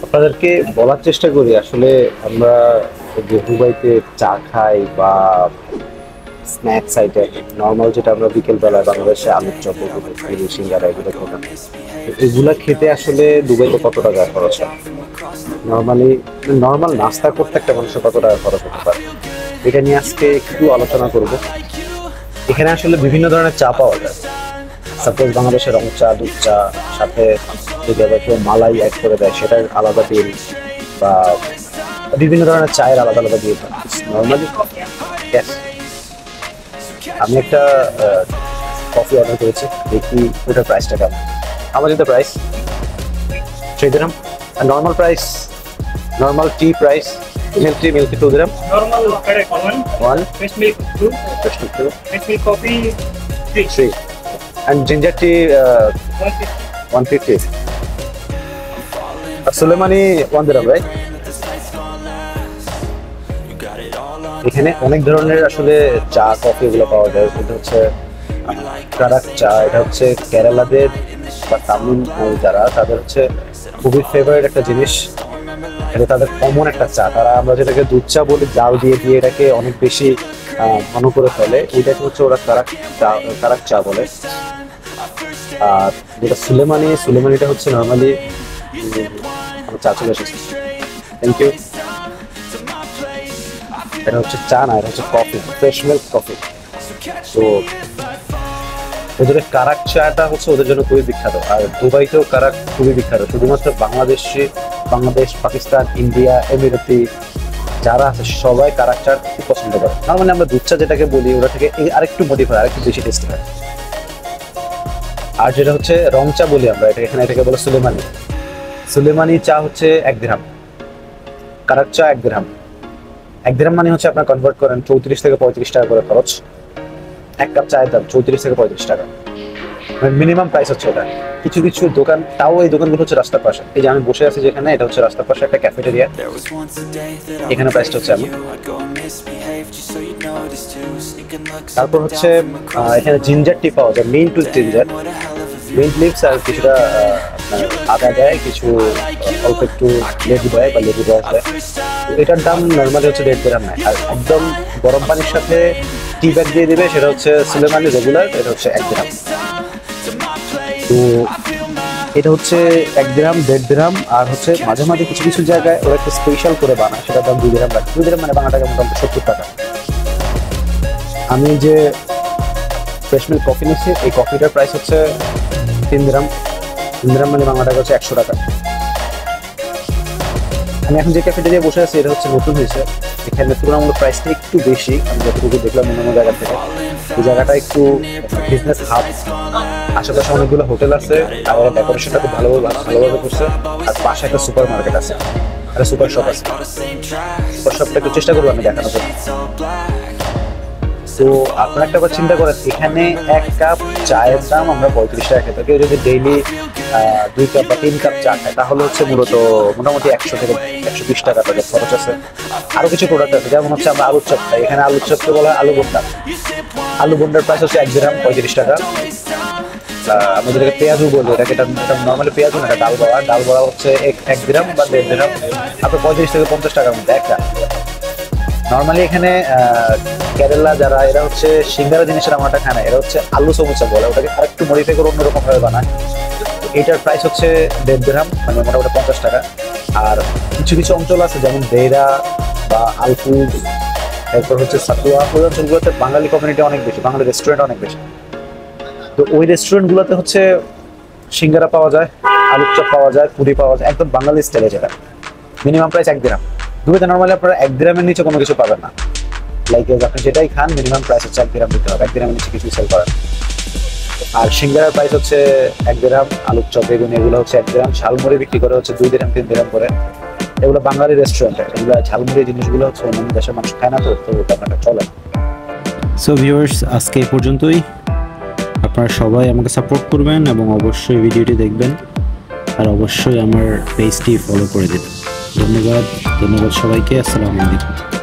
আপনাদেরকে বলার চেষ্টা করি আসলে আমরা যে দুবাইতে চা খাই বা স্ন্যাক্স আইটেম নর্মাল যেটা আমরা বিকেলবেলায় বাংলাদেশে আলুর চপ সিঙ্গারা এগুলো খেতাম, এগুলা খেতে আসলে দুবাইতে কত টাকা খরচ হয়? নর্মাল নাস্তা করতে একটা মানুষের কত টাকা খরচ হতে পারে, এটা নিয়ে আজকে একটু আলোচনা করব। এখানে আসলে বিভিন্ন ধরনের চা পাওয়া যায়। সাপোজ বাংলাদেশের রং চা, দুধ চা, সাথে যদি আবার কেউ মালাই অ্যাড করে দেয় সেটার আলাদা বিল, বা বিভিন্ন ধরনের চায়ের আলাদা আলাদা বিল। নর্মালি আমি একটা কফি অর্ডার করেছি, দেখি ওটার প্রাইসটা কেমন। আমার যেটা price 3 dirham, R normal price, normal T price milk tea 2 dirham, Normal correct one. Fresh milk two. fresh milk 2, Fresh milk coffee three. 3, and ginger tea 150, আর সুলেমানি 1 দিরহাম, রাইট? এখানে অনেক ধরনের আসলে চা কফি এগুলো পাওয়া যায়। এটা হচ্ছে কারাক চা, এটা হচ্ছে কেরালাদের বা তামিল যারা, তাদের হচ্ছে খুবই ফেভারিট একটা জিনিস। এটা তাদের কমন একটা চা, তারা আমরা যেটাকে দুধ চা বলি, জাল দিয়ে দিয়ে এটাকে অনেক বেশি ঘন করে ফেলে, এটাকে হচ্ছে ওরা কারাক চা বলে। আর যেটা সুলেমানিটা হচ্ছে নর্মালি চা চলে এসেছে, থ্যাংক ইউ। এটা হচ্ছে চা না, এটা হচ্ছে কফি, ফ্রেশ মিল্ক কফি। তো ওদের কারাক চাটা হচ্ছে ওদের জন্য খুবই বিখ্যাত, আর দুবাইতেও কারাক খুবই বিখ্যাত। শুধুমাত্র বাংলাদেশ, পাকিস্তান, ইন্ডিয়া, এমিরেতি যারা আছে সবাই কারাক চা খুব পছন্দ করে। নর্মালি আমরা দুধ চা যেটাকে বলি ওটা থেকে আরেকটু মডিফাই, আরেকটু বেশি টেস্টি হয়। আর যেটা হচ্ছে রং চা বলি আমরা, এটাকে বলে সুলেমানি চা হচ্ছে 1 দিরহাম, কারাক চা 1 দিরহাম। 1 দিরহাম মানে হচ্ছে আপনার কনভার্ট করেন 34 থেকে 35 টাকা করে খরচ। 1 কাপ চায়ের দাম 34 থেকে 35 টাকা, মানে মিনিমাম প্রাইস হচ্ছে এটা। কিছু কিছু দোকান, তাও এই দোকানগুলো হচ্ছে রাস্তার পাশে। এই যে আমি বসে আছি যেখানে, এটা হচ্ছে রাস্তার পাশে একটা ক্যাফেটেরিয়া, এখানে প্রাইসটা হচ্ছে এমন। তারপর হচ্ছে এখানে জিঞ্জার টি পাওয়া যায়, mint with ginger, mint leaves আর কিছুটা আপনার আদা দেয়, কিছু অল্প একটু লেবু দেয় বা লেবু রস দেয়। এটার দাম নর্মালি হচ্ছে 1.5 দিরহাম নেয়। আর একদম গরম পানির সাথে টি ব্যাগ দিয়ে দিবে, সেটা হচ্ছে সুলেমানি রেগুলার, এটা হচ্ছে 1 দিরহাম। তো এটা হচ্ছে 1 দিরহাম, 1.5 দিরহাম। আর হচ্ছে মাঝে মাঝে কিছু কিছু জায়গায় ওরা একটা স্পেশাল করে বানায়, সেটার দাম 2 দিরহাম লাগে। 2 দিরহাম মানে বাংলা টাকা মোটামুটি 70 টাকা। আমি যে ফ্রেশ মিল্ক কফি নিচ্ছি, এই কফিটার প্রাইস হচ্ছে 3 দিরহাম। 3 দিরহাম মানে বাংলা টাকা হচ্ছে 100 টাকা। আমি এখন যে ক্যাফেটেরিয়া বসে আছি এটা হচ্ছে নতুন হয়েছে, এখানে তুলনামূলক প্রাইসটা একটু বেশি। আমি যতটুকু দেখলাম অন্য জায়গা থেকে, এই জায়গাটা একটু বিজনেস হাব, আশেপাশে অনেকগুলো হোটেল আছে, আর ডেকোরেশনটা খুব ভালোভাবে করছে। আর পাশে একটা সুপার মার্কেট আছে, একটা সুপার শপ আছে। সুপার শপটা একটু চেষ্টা করবো আমি দেখানোর জন্য। তো আপনারা একটা বার চিন্তা করেন, এখানে 1 কাপ চায়ের দাম আমরা 35 টাকা খেতে, কেউ যদি ডেইলি 2 কাপ বা 3 কাপ চা খায় তাহলে হচ্ছে মোটামুটি 100 থেকে 120 টাকা তাদের খরচ আছে। আরো কিছু প্রোডাক্ট আছে, যেমন হচ্ছে আমরা আলুর চপ খাই, এখানে আলুর চপকে বলা হয় আলু বোন্ডার প্রাইস হচ্ছে 1 দিরহাম, 35 টাকা। আমরা যেটাকে পেঁয়াজু বলি, এটা নর্মালি পেঁয়াজু না, এটা ডাল বড়া হচ্ছে 1 দিরহাম বা 1.5 দিরহাম, আপনার 35 থেকে 50 টাকার মধ্যে একটা। নর্মালি এখানে কেরালা যারা, এরা হচ্ছে সিঙ্গারা জিনিসের আমারটা খায় না, এরা হচ্ছে আলু সমুচা বলে, ওটাকে আরেকটু মডিফাই করে অন্যরকম ভাবে বানায়। এটার প্রাইস হচ্ছে 1.5 দিরহাম, মানে মোটামুটি 50 টাকা। আর কিছু কিছু অঞ্চল আছে যেমন দেরা বা আলফুজ, এরপর হচ্ছে সাতুয়া, ওই অঞ্চলগুলোতে বাঙালি কমিউনিটি অনেক বেশি, বাঙালি রেস্টুরেন্ট অনেক বেশি। তো ওই রেস্টুরেন্টগুলোতে হচ্ছে সিঙ্গারা পাওয়া যায়, আলুর চপ পাওয়া যায়, পুরি পাওয়া যায়, একদম বাঙালি স্টাইলে। যেটা মিনিমাম প্রাইস 1 দিরহাম। দুবাইতে নর্মালি আপনারা 1 দিরহামের নিচে কোনো কিছু পাবেন না। লাইক আপনি যেটাই খান মিনিমাম প্রাইস হচ্ছে 1 দিরহাম দিতে হবে, 1 দিরহামের নিচে কিছু সেল করেন। আর সিঙ্গারার প্রাইস হচ্ছে 1 দিরহাম, আলুর চপ, বেগুনি এগুলো হচ্ছে 1 দিরহাম। ঝালমুড়ি বিক্রি করে হচ্ছে 2 দিরহাম 3 দিরহাম করে। এগুলো বাঙালি রেস্টুরেন্টে, এগুলো ঝালমুড়ি জিনিসগুলো হচ্ছে অন্যান্য দেশের মানুষ খায় না, তো আপনার চলে না। সো ভিউয়ার্স, আজকে এই পর্যন্তই। আপনারা সবাই আমাকে সাপোর্ট করবেন এবং অবশ্যই ভিডিওটি দেখবেন, আর অবশ্যই আমার পেজটি ফলো করে দেবেন। ধন্যবাদ সবাইকে। আসসালামু আলাইকুম।